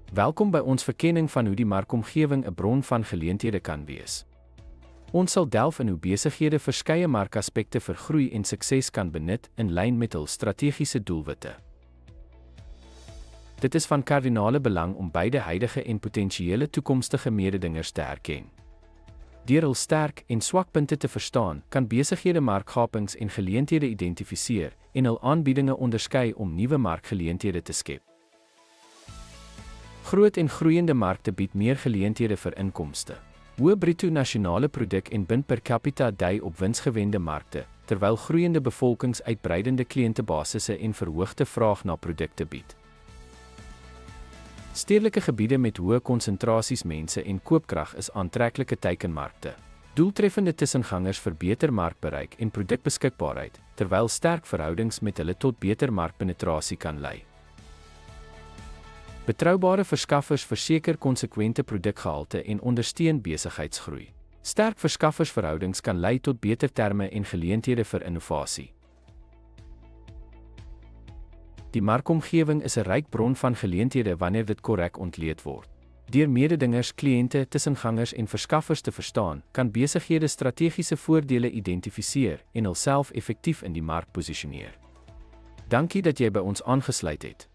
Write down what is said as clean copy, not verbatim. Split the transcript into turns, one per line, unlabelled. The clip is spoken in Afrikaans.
Welkom by ons verkenning van hoe die markomgewing 'n bron van geleenthede kan wees. Ons sal delf in hoe besighede verskeie markaspekte vir groei en sukses kan benut in lyn met hul strategiese doelwitte. Dit is van kardinale belang om beide huidige en potensiële toekomstige mededingers te herken. Deur hul sterk en swakpunte te verstaan, kan besighede markgapings en geleenthede identifiseer en hul aanbiedinge onderskei om nuwe markgeleenthede te skep. Groot en groeiende markte bied meer geleenthede vir inkomste. Hoë bruto nasionale produk en bin per capita dui op winsgewende markte, terwyl groeiende bevolkings uitbreidende kliëntebasisse en verhoogde vraag na produkte bied. Stedelike gebiede met hoë konsentrasies mense en koopkrag is aantreklike teikenmarkte. Doeltreffende tussengangers verbeter markbereik en produkbeskikbaarheid, terwyl sterk verhoudings met hulle tot beter markpenetrasie kan lei. Betroubare verskaffers verseker konsekwente produkgehalte en ondersteun besigheidsgroei. Sterk verskaffersverhoudings kan lei tot beter terme en geleenthede vir innovasie. Die markomgewing is 'n ryk bron van geleenthede wanneer dit korrek ontleed word. Deur mededingers, kliënte, tussengangers en verskaffers te verstaan, kan besighede strategiese voordele identifiseer en hulself effektief in die mark posisioneer. Dankie dat jy by ons aangesluit het.